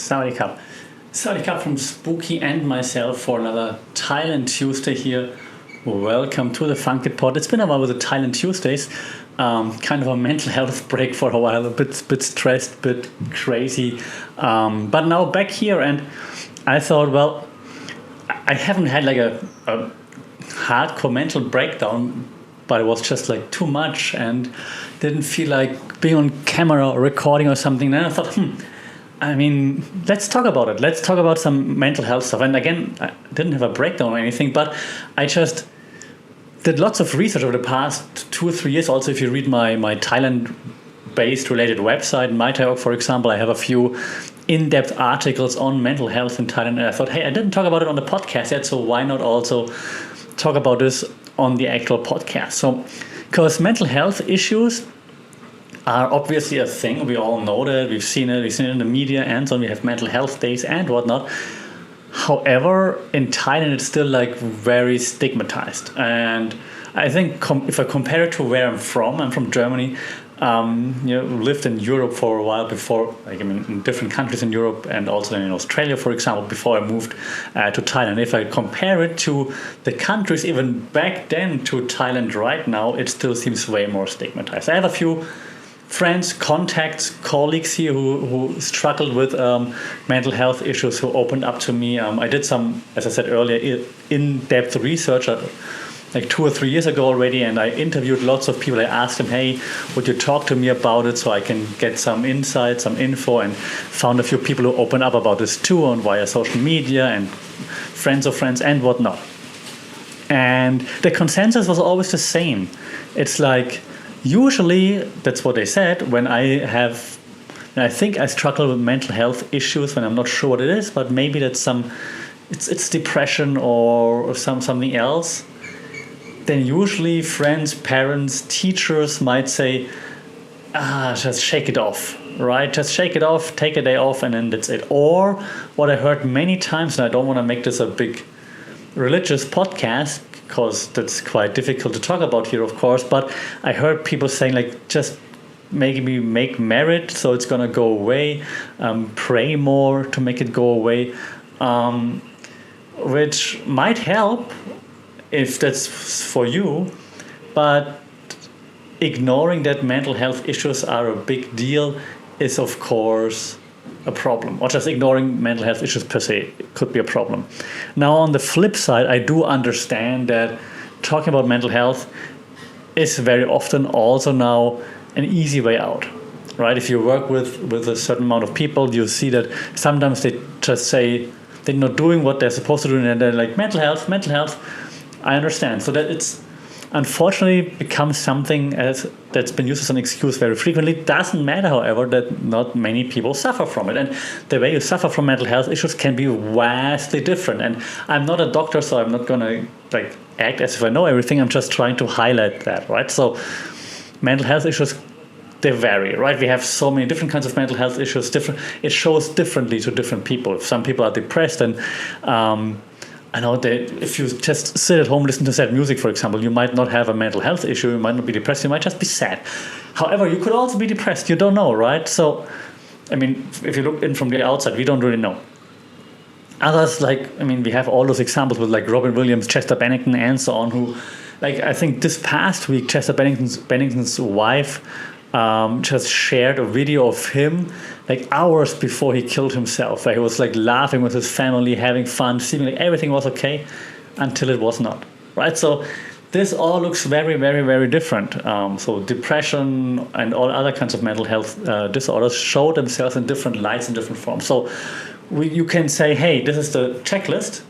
Sawadee Cup. Sawadee Cup from Spooky and myself for another Thailand Tuesday here. Welcome to the Funky Pod. It's been a while with the Thailand Tuesdays. Kind of a mental health break for a while, a bit stressed, bit crazy. But now back here, and I thought, well, I haven't had like a hardcore mental breakdown, but it was just like too much and didn't feel like being on camera or recording or something. Then I thought, let's talk about it. Let's talk about some mental health stuff. And again, I didn't have a breakdown or anything, but I just did lots of research over the past 2 or 3 years. Also, if you read my Thailand-based related website, MyThaiOrg, for example, I have a few in-depth articles on mental health in Thailand. And I thought, hey, I didn't talk about it on the podcast yet, so why not also talk about this on the actual podcast? So, because mental health issues are obviously a thing. We all know that. We've seen it in the media and so on. We have mental health days and whatnot. However, in Thailand, it's still like very stigmatized. And I think if I compare it to where I'm from Germany. Lived in Europe for a while before, in different countries in Europe and also in Australia, for example, before I moved to Thailand. If I compare it to the countries even back then to Thailand right now, it still seems way more stigmatized. I have a few friends, contacts, colleagues here who struggled with mental health issues, who opened up to me. I did some, as I said earlier, in-depth research like 2 or 3 years ago already, and I interviewed lots of people. I asked them, hey, would you talk to me about it so I can get some insight, some info, and found a few people who open up about this too on via social media and friends of friends and whatnot. And the consensus was always the same. It's like, usually, that's what they said, when I think I struggle with mental health issues when I'm not sure what it is, but maybe that's it's depression or something else. Then usually friends, parents, teachers might say, just shake it off, right? Just shake it off, take a day off, and then that's it. Or what I heard many times, and I don't want to make this a big religious podcast, because that's quite difficult to talk about here, of course, but I heard people saying, like, just maybe make merit so it's going to go away, pray more to make it go away, which might help if that's for you, but ignoring that mental health issues are a big deal is, of course, a problem. Or just ignoring mental health issues per se could be a problem. Now, on the flip side, I do understand that talking about mental health is very often also now an easy way out, right? If you work with a certain amount of people, you see that sometimes they just say they're not doing what they're supposed to do, and they're like, mental health. I understand. So that it's unfortunately becomes something that's been used as an excuse very frequently. It doesn't matter, however, that not many people suffer from it. And the way you suffer from mental health issues can be vastly different. And I'm not a doctor, so I'm not going to act as if I know everything. I'm just trying to highlight that, right? So mental health issues, they vary, right? We have so many different kinds of mental health issues. It shows differently to different people. If some people are depressed, and I know that if you just sit at home, listen to sad music, for example, you might not have a mental health issue, you might not be depressed, you might just be sad. However, you could also be depressed, you don't know, right? So, if you look in from the outside, we don't really know. Others, we have all those examples with like Robin Williams, Chester Bennington, and so on, who, I think this past week, Chester Bennington's wife just shared a video of him hours before he killed himself, where he was laughing with his family, having fun, seemingly everything was okay until it was not, right? So this all looks very, very, very different. So depression and all other kinds of mental health disorders show themselves in different lights and different forms. So you can say, hey, this is the checklist.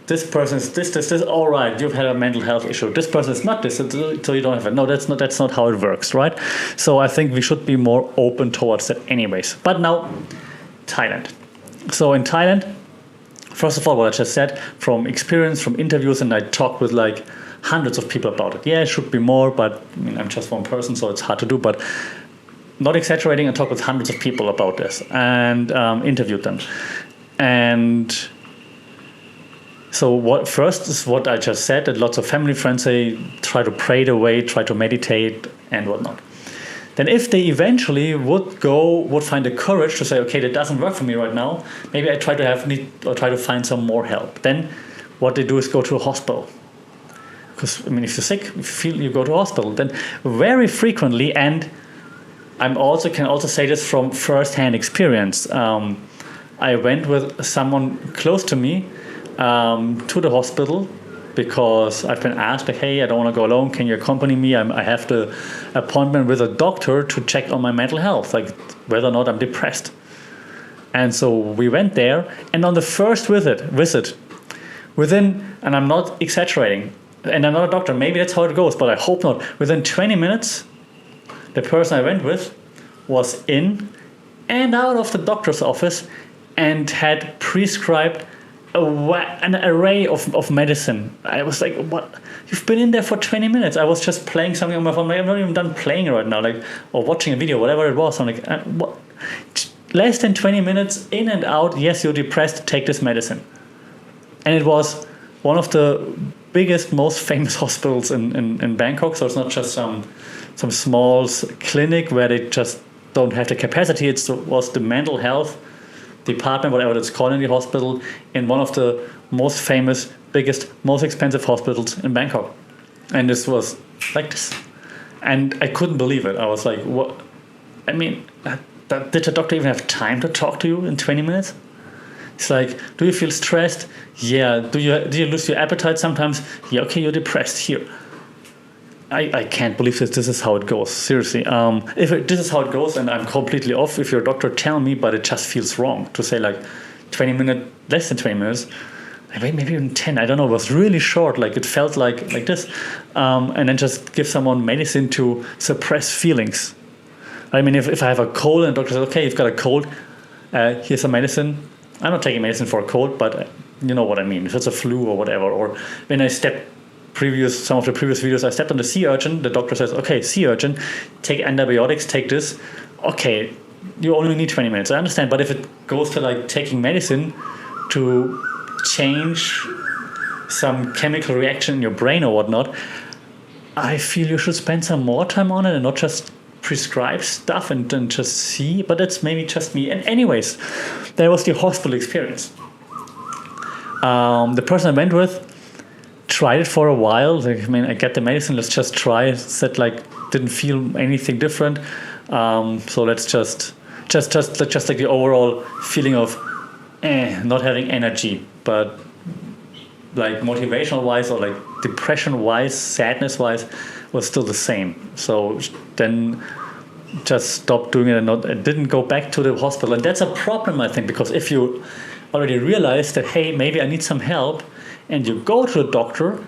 This person is this. All right, you've had a mental health issue. This person is not this, so you don't have it. No, that's not how it works, right? So I think we should be more open towards that anyways. But now, Thailand. So in Thailand, first of all, what I just said, from experience, from interviews, and I talked with hundreds of people about it. Yeah, it should be more, but I'm just one person, so it's hard to do. But not exaggerating, I talked with hundreds of people about this and interviewed them. And so what first is what I just said, that lots of family friends say, try to pray it away, try to meditate and whatnot. then if they eventually would find the courage to say, okay, that doesn't work for me right now, maybe I try to find some more help. Then what they do is go to a hospital. Because, I mean, if you're sick, if you feel, you go to a hospital. Then very frequently, and can also say this from first-hand experience, I went with someone close to me to the hospital because I've been asked, like, hey, I don't want to go alone. Can you accompany me? I have the appointment with a doctor to check on my mental health, like whether or not I'm depressed. And so we went there, and on the first visit, within, and I'm not exaggerating, and I'm not a doctor, maybe that's how it goes, but I hope not. Within 20 minutes, the person I went with was in and out of the doctor's office and had prescribed an array of medicine. I was like, what? You've been in there for 20 minutes. I was just playing something on my phone. I'm not even done playing right now, like, or watching a video, whatever it was. I'm like, what? Less than 20 minutes, in and out. Yes, you're depressed, take this medicine. And it was one of the biggest, most famous hospitals in Bangkok. So it's not just some small clinic where they just don't have the capacity. It was the mental health department, whatever it's called in the hospital, in one of the most famous, biggest, most expensive hospitals in Bangkok. And this was like this. And I couldn't believe it. I was like, what? I mean, did the doctor even have time to talk to you in 20 minutes? It's like, do you feel stressed? Yeah. Do you lose your appetite sometimes? Yeah, okay, you're depressed. Here. I can't believe this is how it goes. Seriously. This is how it goes and I'm completely off, if you're a doctor, tell me, but it just feels wrong to say like 20 minutes, less than 20 minutes, maybe even 10, I don't know, it was really short. Like it felt like this. And then just give someone medicine to suppress feelings. I mean, if I have a cold and the doctor says, okay, you've got a cold, here's some medicine. I'm not taking medicine for a cold, but you know what I mean. If it's a flu or whatever, or when I some of the previous videos, I stepped on the sea urchin. The doctor says, okay, sea urchin, take antibiotics, take this. Okay, you only need 20 minutes. I understand. But if it goes to like taking medicine to change some chemical reaction in your brain or whatnot, I feel you should spend some more time on it and not just prescribe stuff and then just see. But that's maybe just me. And anyways, that was the hospital experience. The person I went with tried it for a while. Like, I mean, I get the medicine, let's just try it. Said like, didn't feel anything different. So let's just like the overall feeling of not having energy, but like motivational wise or like depression wise, sadness wise was still the same. So then just stopped doing it and didn't go back to the hospital. And that's a problem, I think, because if you already realize that, hey, maybe I need some help, and you go to a doctor,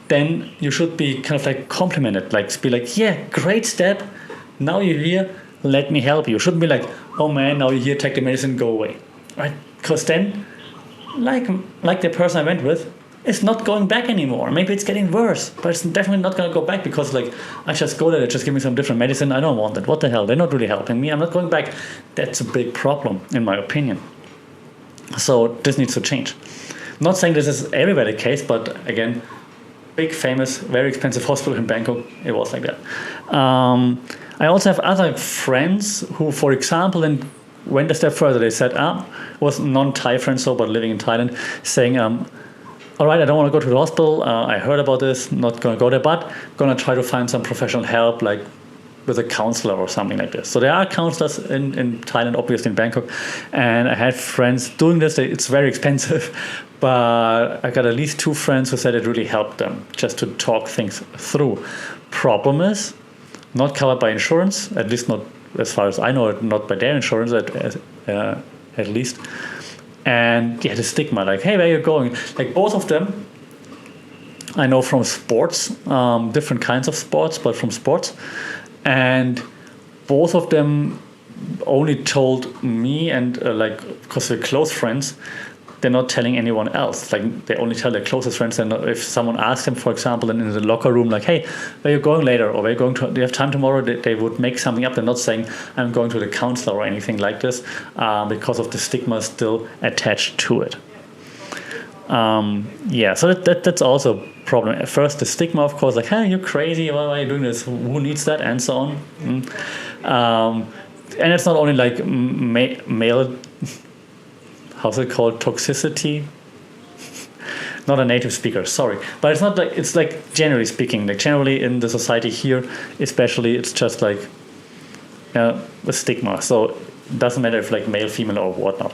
then you should be kind of like complimented, like be like, yeah, great step. Now you're here, let me help you. You shouldn't be like, oh man, now you're here, take the medicine, go away, right? Because then, like the person I went with, it's not going back anymore. Maybe it's getting worse, but it's definitely not going to go back because like I just go there, they just give me some different medicine. I don't want it. What the hell? They're not really helping me. I'm not going back. That's a big problem, in my opinion. So this needs to change. Not saying this is everywhere the case, but again, big, famous, very expensive hospital in Bangkok, it was like that. I also have other friends who, for example, then went a step further. They said, was non-Thai friends, so but living in Thailand, saying, all right, I don't want to go to the hospital. I heard about this, not going to go there, but going to try to find some professional help, like with a counselor or something like this. So there are counselors in Thailand, obviously in Bangkok, and I had friends doing this. It's very expensive, but I got at least 2 friends who said it really helped them just to talk things through. Problem is, not covered by insurance, at least not as far as I know, not by their insurance at least. And yeah, the stigma, like, hey, where are you going? Like both of them, I know from sports, different kinds of sports, but from sports. And both of them only told me and because we're close friends, they're not telling anyone else. Like they only tell their closest friends. And if someone asks them, for example, in the locker room, like, hey, where are you going later? Or where are you going to? Do you have time tomorrow? They would make something up. They're not saying I'm going to the counselor or anything like this because of the stigma still attached to it. So that's also a problem. At first, the stigma, of course, like, hey, you're crazy. Why are you doing this? Who needs that? And so on. And it's not only like male, how's it called, toxicity. Not a native speaker, sorry, but it's not like, it's like generally speaking, like generally in the society here, especially, it's just like a stigma. So it doesn't matter if like male, female, or whatnot.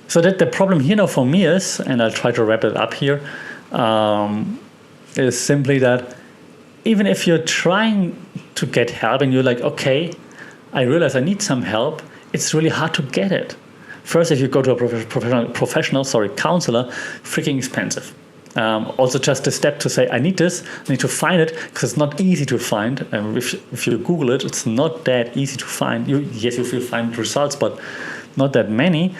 So that the problem here now for me is, and I'll try to wrap it up here, is simply that even if you're trying to get help and you're like, okay, I realize I need some help, it's really hard to get it. First, if you go to a professional counselor, freaking expensive. Also, just a step to say, I need this, I need to find it, because it's not easy to find. And if you Google it, it's not that easy to find. Yes, you will find results, but not that many.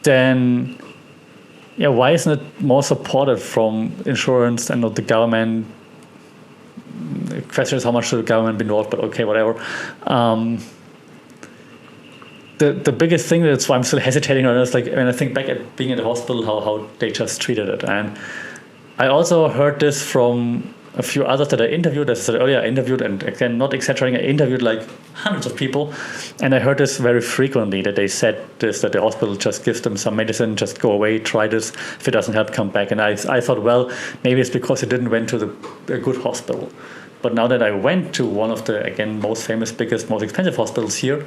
Then, yeah, why isn't it more supported from insurance and not the government? The question is how much should the government be involved, but okay, whatever. The biggest thing, that's why I'm still hesitating on it, is like when I think back at being at the hospital, how they just treated it. And I also heard this from a few others that I interviewed. As I said earlier, I interviewed, and again, not exaggerating, I interviewed like hundreds of people. And I heard this very frequently, that they said this, that the hospital just gives them some medicine, just go away, try this. If it doesn't help, come back. And I thought, well, maybe it's because it didn't went to a good hospital. But now that I went to one of the, again, most famous, biggest, most expensive hospitals here,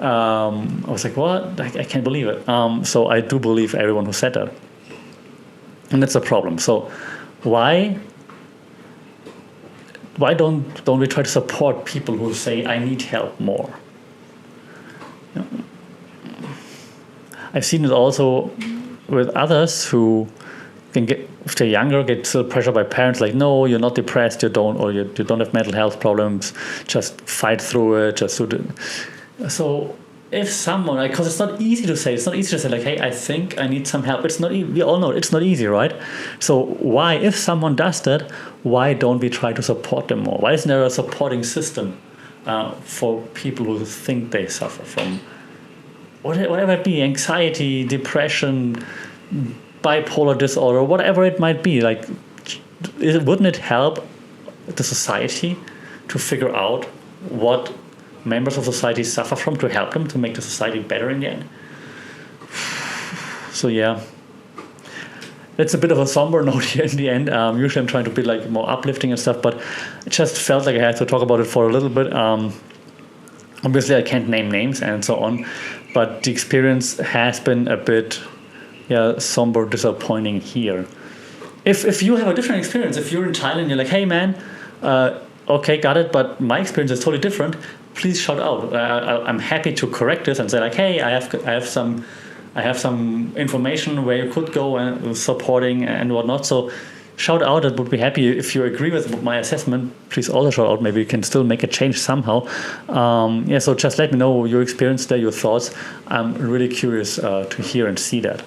I was like, what? I can't believe it. So I do believe everyone who said that. And that's a problem. So why don't we try to support people who say, I need help more? I've seen it also with others who can get, if they're younger, get still pressured by parents like, no, you're not depressed, you don't have mental health problems, just fight through it, just do it. So if someone, because it's not easy to say like, hey, I think I need some help. It's not. We all know it's not easy, right? So why, if someone does that, why don't we try to support them more? Why isn't there a supporting system for people who think they suffer from whatever it be, anxiety, depression, bipolar disorder, whatever it might be? Like, wouldn't it help the society to figure out what members of society suffer from, to help them, to make the society better in the end? So yeah, that's a bit of a somber note here in the end. Usually I'm trying to be like more uplifting and stuff, but it just felt like I had to talk about it for a little bit. Obviously I can't name names and so on, but the experience has been a bit somber, disappointing here. If you have a different experience, if you're in Thailand, you're like, hey man, okay, got it, but my experience is totally different, please shout out. I'm happy to correct this and say like, hey, I have some information where you could go and supporting and whatnot. So shout out. I would be happy if you agree with my assessment. Please also shout out. Maybe you can still make a change somehow. So just let me know your experience there, your thoughts. I'm really curious to hear and see that.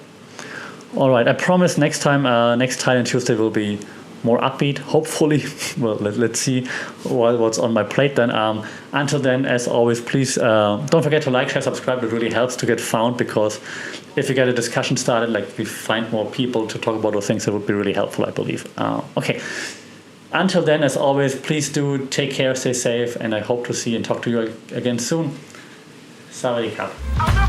All right, I promise next time, next Thailand Tuesday will be more upbeat, hopefully. Well, let's see what's on my plate then. Until then, as always, please don't forget to like, share, subscribe. It really helps to get found, because if you get a discussion started, like we find more people to talk about those things, that would be really helpful, I believe. Okay. Until then, as always, please do take care, stay safe, and I hope to see and talk to you again soon. Sawadee krap.